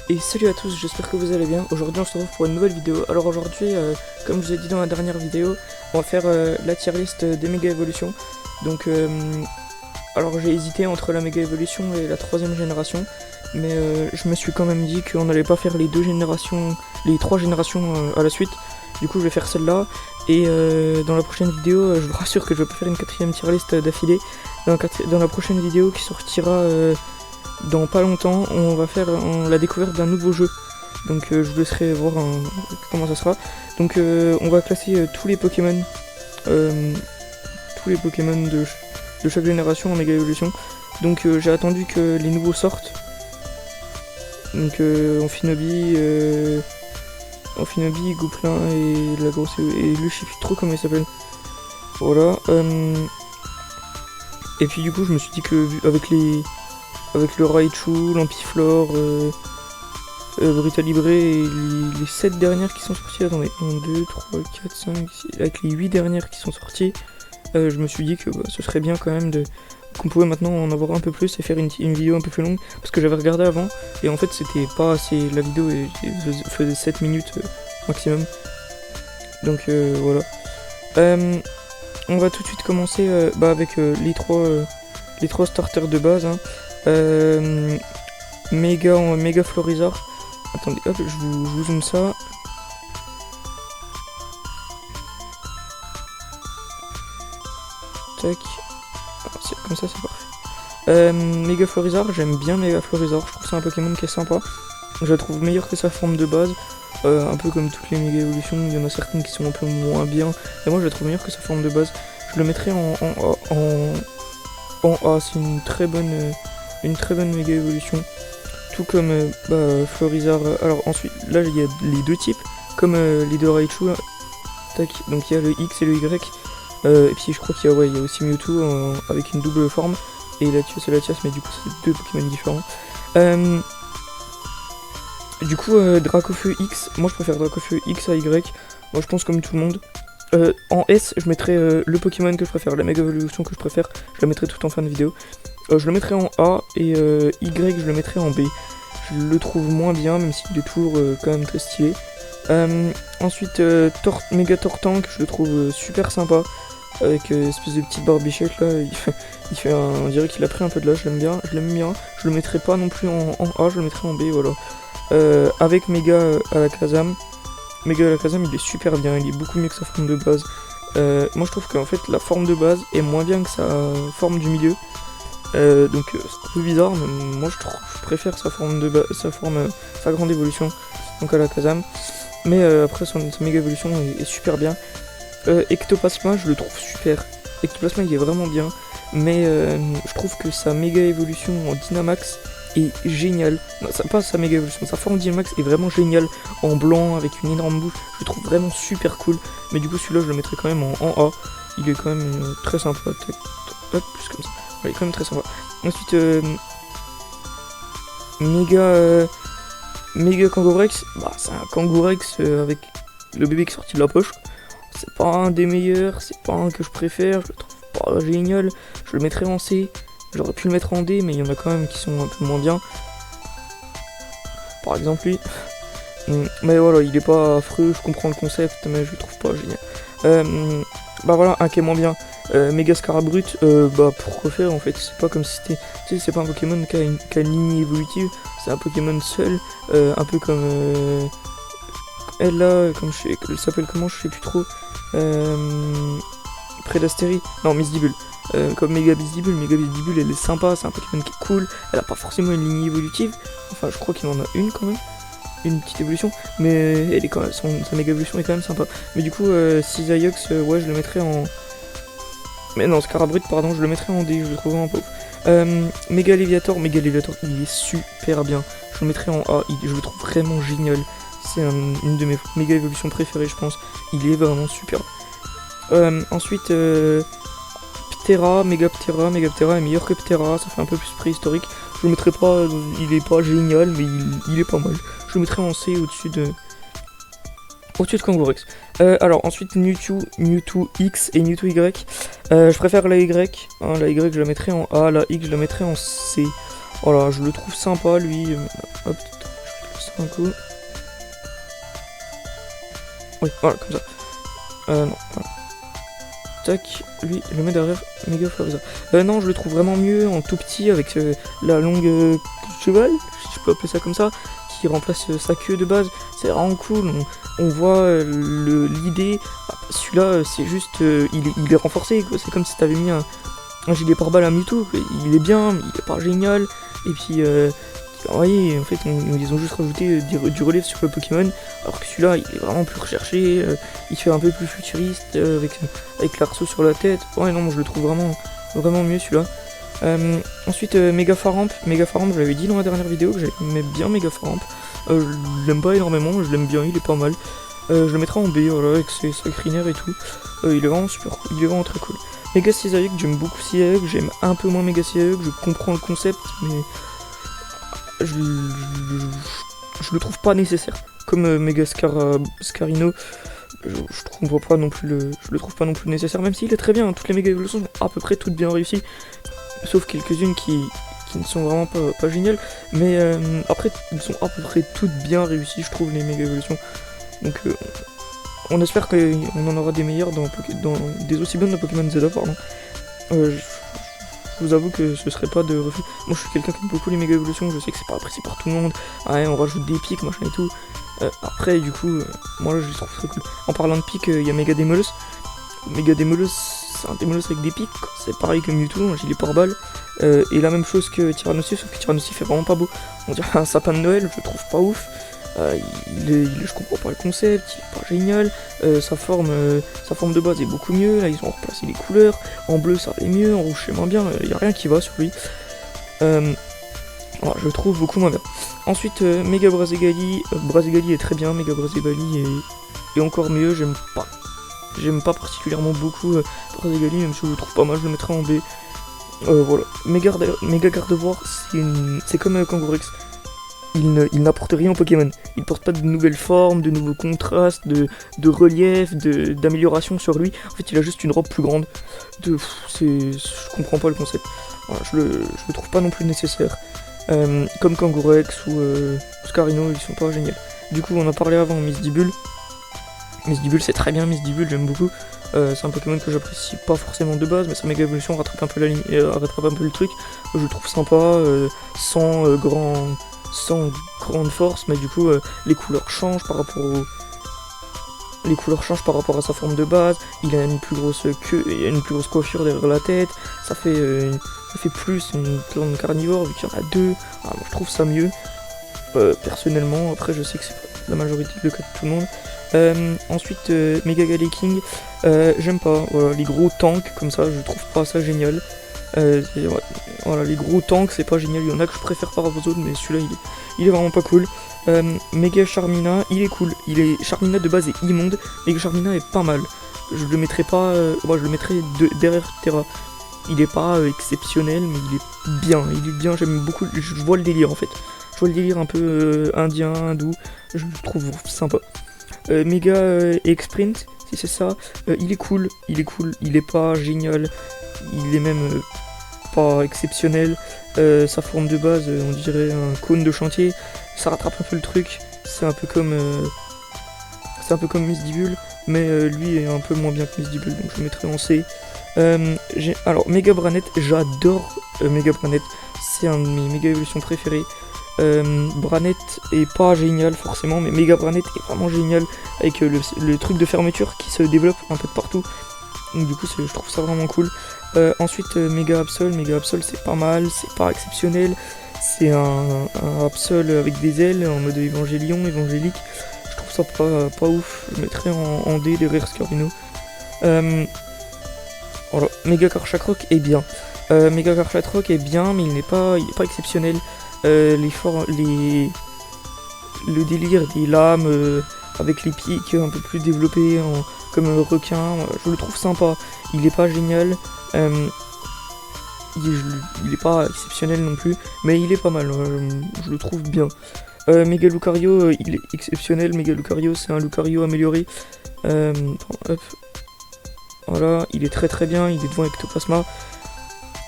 Et salut à tous, j'espère que vous allez bien. Aujourd'hui on se retrouve pour une nouvelle vidéo. Alors aujourd'hui, comme je vous ai dit dans la dernière vidéo, on va faire la tier list des méga évolutions. Donc alors j'ai hésité entre la méga évolution et la troisième génération, mais je me suis quand même dit qu'on n'allait pas faire les trois générations à la suite. Du coup je vais faire celle-là, et dans la prochaine vidéo, je vous rassure que je vais pas faire une quatrième tier list d'affilée. Dans la prochaine vidéo qui sortira dans pas longtemps, on va faire la découverte d'un nouveau jeu. Donc je vous laisserai voir comment ça sera. Donc on va classer tous les Pokémon de chaque génération en méga évolution. Donc j'ai attendu que les nouveaux sortent. Donc Amphinobi, Gouplin et la grosse et lui je sais plus trop comment il s'appelle. Voilà. Et puis du coup je me suis dit que avec le Raichu, l'Ampiflore, Brutalibré et les 7 dernières qui sont sorties, attendez, 1, 2, 3, 4, 5, 6, avec les 8 dernières qui sont sorties, je me suis dit que ce serait bien quand même qu'on pouvait maintenant en avoir un peu plus et faire une vidéo un peu plus longue, parce que j'avais regardé avant, et en fait c'était pas assez, la vidéo faisait 7 minutes maximum, donc voilà. On va tout de suite commencer avec les trois starters de base, hein. Méga Florizard. Attendez, hop, je vous zoome ça. Tac. Comme ça, c'est parfait. Méga Florizard, j'aime bien Méga Florizard. Je trouve que c'est un Pokémon qui est sympa. Je la trouve meilleure que sa forme de base. Un peu comme toutes les méga évolutions, il y en a certaines qui sont un peu moins bien. Et moi, je la trouve meilleure que sa forme de base. Je le mettrais en A. C'est une très bonne méga évolution. Tout comme Florizard. Alors ensuite, là il y a les deux types, comme les deux Raichu. Tac, donc il y a le X et le Y. Et puis je crois qu'il y a aussi Mewtwo avec une double forme. Et Latios et Latias, mais du coup c'est deux Pokémon différents. Du coup Dracofeu X, moi je préfère Dracofeu X à Y. Moi je pense comme tout le monde. En S, je mettrai le Pokémon que je préfère, la méga évolution que je préfère, je la mettrai tout en fin de vidéo. Je le mettrai en A, et Y, je le mettrai en B. Je le trouve moins bien, même s'il est toujours quand même très stylé. Ensuite, Méga Tortank, je le trouve super sympa, avec espèce de petite barbichette là, on dirait qu'il a pris un peu de l'âge, je l'aime bien. Je le mettrai pas non plus en A, je le mettrai en B, voilà. Avec Méga Alakazam. Méga Alakazam, il est super bien, il est beaucoup mieux que sa forme de base. Moi je trouve qu'en fait la forme de base est moins bien que sa forme du milieu. Donc c'est un peu bizarre, mais moi je préfère sa grande évolution, donc Alakazam. Mais après sa méga évolution est super bien. Ectoplasma, je le trouve super. Ectoplasma il est vraiment bien, mais je trouve que sa méga évolution en Dynamax est géniale. Non, pas sa méga évolution, sa forme Dynamax est vraiment géniale, en blanc avec une énorme bouche. Je le trouve vraiment super cool. Mais du coup celui-là je le mettrai quand même en A. Il est quand même très sympa. Hop, plus comme ça. Il est quand même très sympa. Ensuite, Méga Kangourex, c'est un Kangourex avec le bébé qui est sorti de la poche. C'est pas un des meilleurs, c'est pas un que je préfère, je le trouve pas génial. Je le mettrais en C, j'aurais pu le mettre en D, mais il y en a quand même qui sont un peu moins bien. Par exemple lui. Mais voilà, il est pas affreux, je comprends le concept, mais je le trouve pas génial. Voilà, un qui est moins bien. Méga Scarabrute, pourquoi faire en fait? C'est pas comme si c'était. Tu sais, c'est pas un Pokémon qui a une lignée évolutive, c'est un Pokémon seul, un peu comme. Elle là, elle s'appelle comment? Je sais plus trop. Predastérie. Non, Misdibule. Comme Méga Misdibule, elle est sympa, c'est un Pokémon qui est cool, elle a pas forcément une lignée évolutive, enfin je crois qu'il en a une quand même. Une petite évolution, mais elle est quand même, sa méga évolution est quand même sympa. Mais du coup, Cisaiox, ouais, je le mettrais en. Mais non, Scarabrute, pardon, je le mettrais en D, je le trouve en pauvre. Méga Léviator, il est super bien. Je le mettrais en A, je le trouve vraiment génial. C'est une de mes méga évolutions préférées, je pense. Il est vraiment super. Ensuite, Ptera, Méga Ptera est meilleur que Ptera, ça fait un peu plus préhistorique. Je le mettrais pas, il est pas génial, mais il est pas mal. Je le mettrais en C au-dessus de Kangourex. Alors ensuite Mewtwo X et Mewtwo Y. Je préfère la Y. La Y je la mettrais en A, la X je la mettrais en C. Voilà, je le trouve sympa lui. Hop, ça un coup. Oui, voilà, comme ça. Non, voilà. Tac, lui, je le mets derrière Mega Flavisa. Non, je le trouve vraiment mieux en tout petit avec la longue cheval, si je peux appeler ça comme ça, qui remplace sa queue de base. C'est vraiment cool, on voit l'idée. Celui-là, c'est juste, il est renforcé, quoi. C'est comme si t'avais mis un gilet pare-balles à Mewtwo, quoi. Il est bien, mais il est pas génial. Et puis, vous voyez, en fait, ils ont juste rajouté du relief sur le Pokémon, alors que celui-là, il est vraiment plus recherché, il fait un peu plus futuriste, avec l'arceau sur la tête. Ouais, non, moi, je le trouve vraiment mieux, celui-là. Ensuite, Mega Faramp, je l'avais dit dans la dernière vidéo que j'aimais bien Mega Faramp. Je l'aime pas énormément, mais je l'aime bien, il est pas mal. Je le mettrai en B, voilà, avec sa crinière et tout. Il est vraiment super cool, il est vraiment très cool. Mega Cisailleux, j'aime beaucoup Cisailleux, j'aime un peu moins Mega Cisailleux, je comprends le concept, mais je le trouve pas nécessaire. Comme Mega Scarino, je le trouve pas non plus nécessaire, même s'il est très bien, toutes les méga évolutions sont à peu près toutes bien réussies, sauf quelques-unes qui ne sont vraiment pas géniales, mais après elles sont à peu près toutes bien réussies, je trouve, les méga évolutions. Donc on espère qu'on en aura des meilleures dans des aussi bonnes de Pokémon Z, pardon. Je vous avoue que ce serait pas de refus. Moi je suis quelqu'un qui aime beaucoup les méga évolutions, je sais que c'est pas apprécié par tout le monde. Ouais, on rajoute des pics, machin et tout. Après, du coup, moi là je les trouve très cool. En parlant de pics, il y a Mega Démolos. Mega Démolos, c'est un Démolos avec des pics, c'est pareil que Mewtwo, un gilet pare-balles. Et la même chose que Tyrannosif, sauf que Tyrannosif est vraiment pas beau. On dirait un sapin de Noël, je le trouve pas ouf. Je comprends pas le concept, il est pas génial. Sa forme de base est beaucoup mieux. Là, ils ont remplacé les couleurs. En bleu, ça allait mieux. En rouge, c'est moins bien. Il y a rien qui va sur lui. Voilà, je le trouve beaucoup moins bien. Ensuite, Mega Brazigali. Brazigali est très bien. Mega Brazigali est encore mieux. J'aime pas particulièrement beaucoup Brazigali, même si je le trouve pas mal. Je le mettrai en B. Voilà. Mega Gardevoir, c'est comme Kangourex. Il n'apporte rien au Pokémon. Il porte pas de nouvelles formes, de nouveaux contrastes, de relief, d'amélioration sur lui. En fait, il a juste une robe plus grande. Je comprends pas le concept. Voilà, je le trouve pas non plus nécessaire. Comme Kangourex ou Scarino, ils sont pas géniaux. Du coup, on en parlait avant, Misdibule. Misdibule, c'est très bien, Misdibule, j'aime beaucoup. C'est un Pokémon que j'apprécie pas forcément de base, mais sa méga évolution rattrape un peu le truc. Je le trouve sympa, sans grande force, mais du coup les couleurs changent par rapport à sa forme de base. Il a une plus grosse queue et une plus grosse coiffure derrière la tête. Ça fait plus une clone carnivore vu qu'il y en a deux. Moi je trouve ça mieux personnellement. Après je sais que c'est pas la majorité le cas de tout le monde. Ensuite Mega Galaking, j'aime pas. Voilà, les gros tanks comme ça, je trouve pas ça génial. Voilà, les gros tanks c'est pas génial, il y en a que je préfère par rapport aux autres, mais celui-là il est vraiment pas cool. Mega Charmina, il est cool, Charmina de base est immonde, Mega Charmina est pas mal. Je le mettrai pas, je le mettrai derrière Terra. Il est pas exceptionnel, mais il est bien, j'aime beaucoup, je vois le délire en fait. Je vois le délire un peu indien, hindou, je le trouve sympa. Mega X-Sprint, si c'est ça, il est cool, il est pas génial, il est même pas exceptionnel. Sa forme de base, on dirait un cône de chantier, ça rattrape un peu le truc, c'est un peu comme Misdibule, mais lui est un peu moins bien que Misdibule, donc je le mettrai en C. Alors Mega Branette, j'adore Mega Branette, c'est un de mes méga évolutions préférées. Branette est pas génial forcément, mais Mega Branette est vraiment génial avec le truc de fermeture qui se développe un peu de partout. Donc du coup je trouve ça vraiment cool. Ensuite Mega Absol c'est pas mal, c'est pas exceptionnel. C'est un Absol avec des ailes en mode évangélique. Je trouve ça pas ouf, je mettrais en D derrière Scarino. Voilà, Mega Karchakrok est bien. Mega Karchakrok est bien, mais il n'est pas exceptionnel. Le délire des lames avec les pics un peu plus développés comme un requin, je le trouve sympa. Il est pas génial, il est pas exceptionnel non plus, mais il est pas mal, je le trouve bien. Mega Lucario, il est exceptionnel. Mega Lucario, c'est un Lucario amélioré. Hop. Voilà, il est très très bien, il est devant Ectoplasma.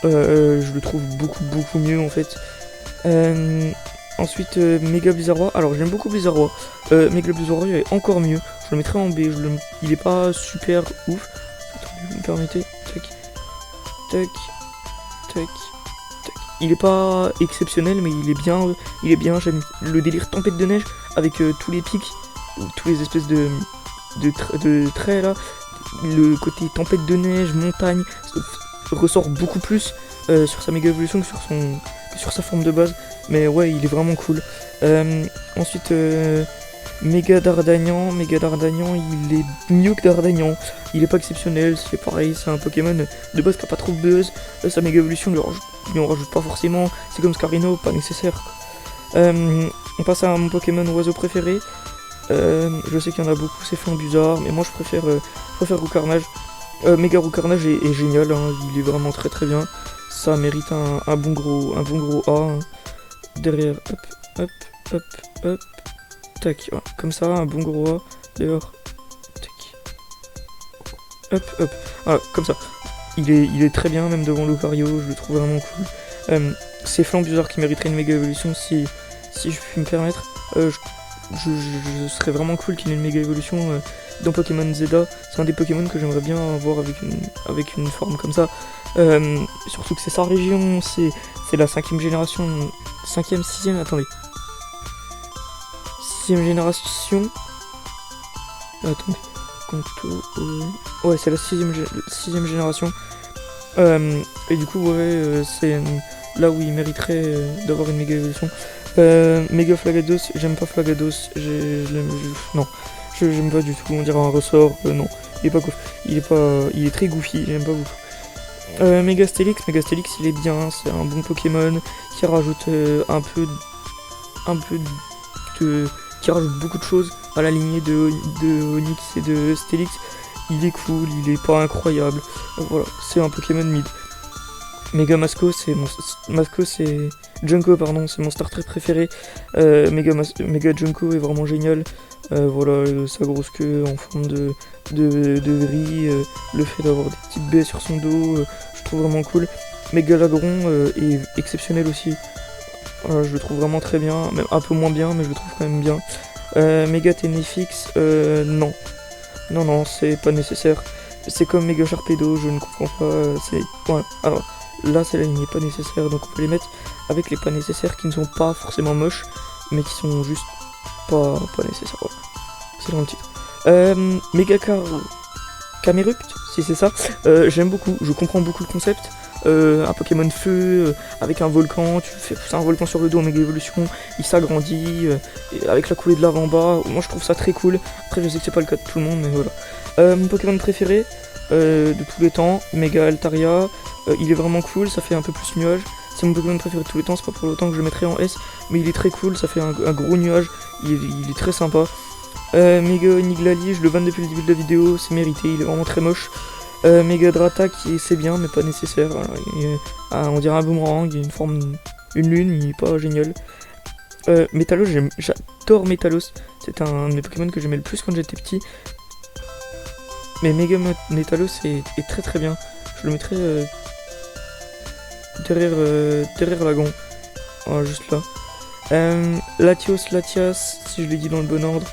Je le trouve beaucoup mieux en fait. Ensuite, Méga Blizzard. Alors, j'aime beaucoup Blizzard. Méga Blizzard il est encore mieux. Je le mettrai en B. Il est pas super ouf. Attendez, vous me permettez. Tac, tac, tac, tac. Il est pas exceptionnel, mais il est bien. Il est bien. J'aime le délire tempête de neige avec tous les pics, tous les espèces de traits là. Le côté tempête de neige, montagne, ressort beaucoup plus sur sa méga évolution que sur sa forme de base. Mais ouais, il est vraiment cool. Ensuite, Méga Dardagnan, il est mieux que Dardagnan. Il est pas exceptionnel, c'est pareil, c'est un Pokémon de base qui a pas trop de buzz. Sa méga évolution, lui en rajoute pas forcément. C'est comme Scarino, pas nécessaire. On passe à mon Pokémon oiseau préféré. Je sais qu'il y en a beaucoup, c'est flanc bizarre, mais moi je préfère Roucarnage. Méga Roucarnage est génial, hein, il est vraiment très très bien. Ça mérite un bon gros A. Hein. Derrière, hop, hop, hop, hop, tac, voilà, comme ça, un bon gros A. Dehors, tac, hop, hop, voilà, comme ça. Il est très bien, même devant Lucario, je le trouve vraiment cool. C'est flanc bizarre qui mériterait une méga évolution si je puis me permettre. Je serais vraiment cool qu'il ait une méga évolution dans Pokémon Zeta. C'est un des Pokémon que j'aimerais bien avoir avec une forme comme ça. Surtout que c'est sa région, c'est la 5ème génération. 5ème, 6ème, attendez. 6ème génération. Attendez. Ouais, c'est la 6ème génération. Et du coup, ouais, c'est là où il mériterait d'avoir une méga évolution. Méga Flagados, j'aime pas Flagados, non, j'aime pas du tout, on dirait un ressort, non, il est pas cool, il est très goofy, j'aime pas beaucoup. Méga Stélix, il est bien, c'est un bon Pokémon qui rajoute qui rajoute beaucoup de choses à la lignée de Onix et de Stélix. Il est cool, il est pas incroyable, voilà, c'est un Pokémon mid. Méga Masco, c'est Junko, pardon, c'est mon starter préféré. Méga Junko est vraiment génial. Voilà, sa grosse queue en forme de vrille, le fait d'avoir des petites baies sur son dos, je trouve vraiment cool. Méga Lagron est exceptionnel aussi. Je le trouve vraiment très bien, même un peu moins bien, mais je le trouve quand même bien. Méga Ténéfix, non. Non, c'est pas nécessaire. C'est comme Méga Sharpedo, je ne comprends pas. Voilà, alors. Là, celle-là, il n'est pas nécessaire, donc on peut les mettre avec les pas nécessaires qui ne sont pas forcément moches, mais qui sont juste pas nécessaires. Voilà. C'est dans le titre. Méga Camerupt, si c'est ça. J'aime beaucoup, je comprends beaucoup le concept. Un Pokémon feu avec un volcan, tu fais pousser un volcan sur le dos en méga évolution, il s'agrandit avec la coulée de lave en bas. Moi, je trouve ça très cool. Après, je sais que c'est pas le cas de tout le monde, mais voilà. Mon Pokémon préféré de tous les temps, Méga Altaria. Il est vraiment cool, ça fait un peu plus nuage. C'est mon Pokémon préféré de tous les temps, c'est pas pour autant que je le mettrai en S, mais il est très cool, ça fait un gros nuage, il est très sympa. Méga Niglali, je le vanne depuis le début de la vidéo, c'est mérité, il est vraiment très moche. Méga Drata, c'est bien, mais pas nécessaire. On dirait un boomerang, il a une lune, il est pas génial. Métalos, j'adore Métalos, c'est un de mes Pokémon que j'aimais le plus quand j'étais petit. Mais Méga Métalos est très très bien, je le mettrai derrière Lagon, voilà, juste là. Latias, si je l'ai dit dans le bon ordre,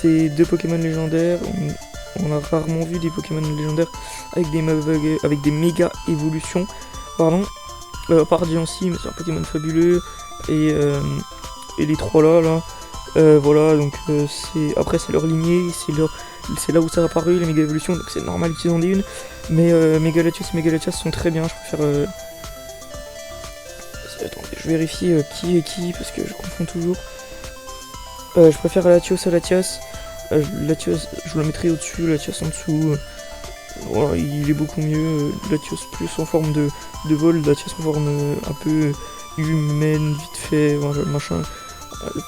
c'est 2 Pokémon légendaires. On a rarement vu des Pokémon légendaires avec des méga évolutions. Pardon. À part Diancie, mais c'est un Pokémon fabuleux. Et les 3 là. Voilà, donc après c'est leur lignée, c'est là où ça a apparu, les méga évolutions, donc c'est normal qu'ils en aient une. Mais Mégalatios et Mégalatias sont très bien, je préfère. Attendez, je vérifie qui est qui parce que je confonds toujours. Je préfère Latios à Latias. Latios, je le mettrai au-dessus, Latias en dessous. Voilà, il est beaucoup mieux. Latios plus en forme de vol, Latias en forme un peu humaine, vite fait, voilà, machin.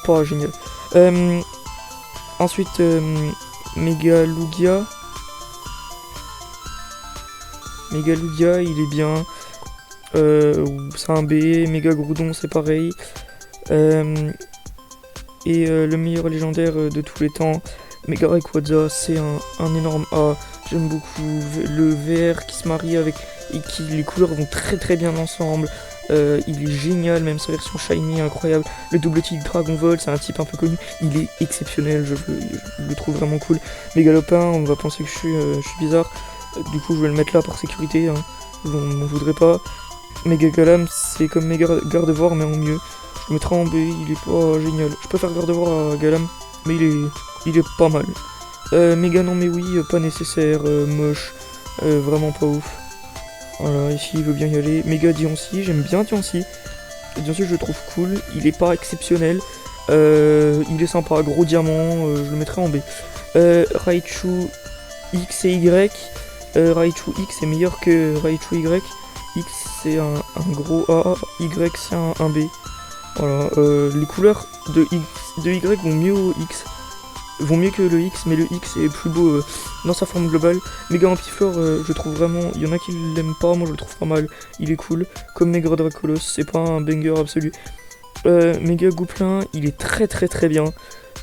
Pas génial. Ensuite, Megalugia. Megalugia, il est bien. C'est un B. Méga Groudon, c'est pareil. Et le meilleur légendaire de tous les temps, Mega Rayquaza, c'est un énorme A. J'aime beaucoup le vert qui se marie avec et qui les couleurs vont très très bien ensemble. Il est génial, même sa version shiny, incroyable. Le double kick Dragon Vol, c'est un type un peu connu. Il est exceptionnel, je le trouve vraiment cool. Mégalopin, on va penser que je suis bizarre. Du coup, je vais le mettre là par sécurité. Hein. On m'en voudrait pas. Méga Galam, c'est comme Méga Gardevoir, mais en mieux. Je le mettrai en B, il est pas génial. Je préfère Gardevoir à Galam, mais il est pas mal. Méga non mais oui, pas nécessaire, moche, vraiment pas ouf. Voilà, ici il veut bien y aller. Méga Diancie, j'aime bien Diancie. Diancie je le trouve cool, il est pas exceptionnel. Il est sympa, gros diamant, je le mettrai en B. Raichu X et Y. Raichu X est meilleur que Raichu Y. X c'est un gros A, Y c'est un B. Voilà, les couleurs de Y vont mieux au X. Vont mieux que le X, mais le X est plus beau dans sa forme globale. Méga Ampiflore, je trouve vraiment... Il y en a qui l'aiment pas, moi je le trouve pas mal. Il est cool. Comme Méga Dracolos, c'est pas un banger absolu. Méga Gouplin, il est très bien.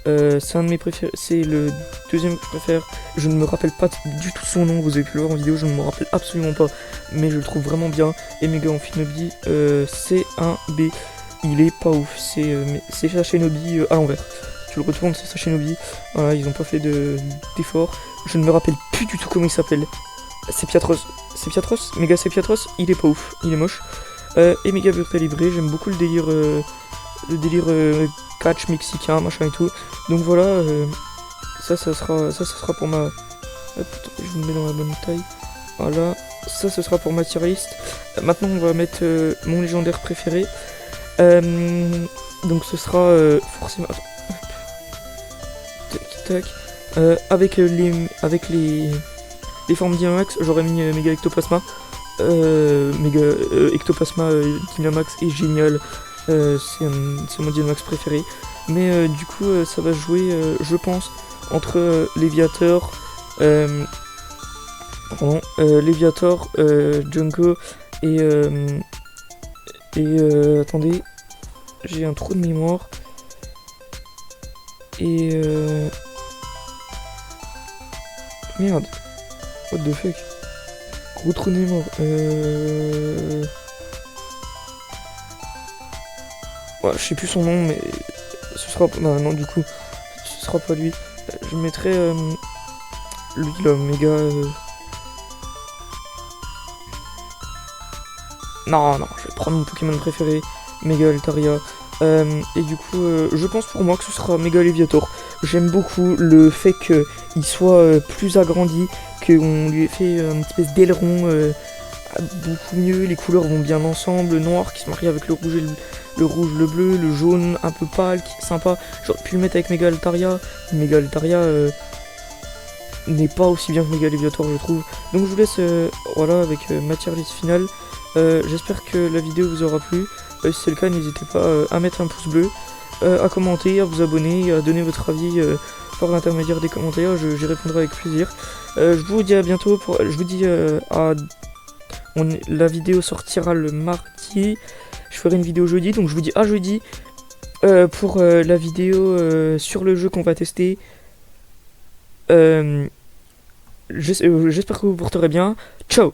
C'est un de mes préférés. C'est le deuxième que je préfère. Je ne me rappelle pas du tout son nom, vous avez pu le voir en vidéo, je ne me rappelle absolument pas. Mais je le trouve vraiment bien. Et Méga Amphinobi, c'est un B. Il est pas ouf. C'est Shinobi à l'envers. Tu le retournes, c'est Shinobi. Voilà, ils ont pas fait d'effort. Je ne me rappelle plus du tout comment il s'appelle. C'est Piatros. C'est Piatros. Méga c'est Piatros. Il est pas ouf. Il est moche. Et Méga Vertélibré. J'aime beaucoup le délire catch mexicain, machin et tout. Donc voilà. Ça sera pour ma... Hop, je me mets dans la bonne taille. Voilà. Ça, ce sera pour ma tier list. Maintenant, on va mettre mon légendaire préféré. Donc ce sera forcément... Tac. Avec les formes Dynamax, j'aurais mis Méga Ectoplasma. Méga Ectoplasma Dynamax est génial. C'est mon Dynamax préféré. Mais du coup, ça va jouer, je pense, entre Léviator, Junko et attendez, j'ai un trou de mémoire. Et merde. What the fuck. Gros trou de mémoire. Ouais, je sais plus son nom, mais ce sera... Bah non, du coup, ce sera pas lui. Je mettrai lui là, méga... Non, je vais prendre mon Pokémon préféré, Méga Altaria. Et du coup, je pense pour moi que ce sera Méga Léviator. J'aime beaucoup le fait qu'il soit plus agrandi, qu'on lui ait fait une espèce d'aileron beaucoup mieux. Les couleurs vont bien ensemble, le noir qui se marie avec le rouge, le bleu, le jaune un peu pâle, qui est sympa. J'aurais pu le mettre avec Méga Altaria. Méga Altaria n'est pas aussi bien que Méga Léviator, je trouve. Donc je vous laisse voilà, avec ma tier list finale. J'espère que la vidéo vous aura plu. Si c'est le cas, n'hésitez pas à mettre un pouce bleu, à commenter, à vous abonner, à donner votre avis par l'intermédiaire des commentaires. J'y répondrai avec plaisir. Je vous dis à bientôt. Je vous dis la vidéo sortira le mardi. Je ferai une vidéo jeudi, donc je vous dis à jeudi pour la vidéo sur le jeu qu'on va tester. J'espère que vous vous porterez bien. Ciao.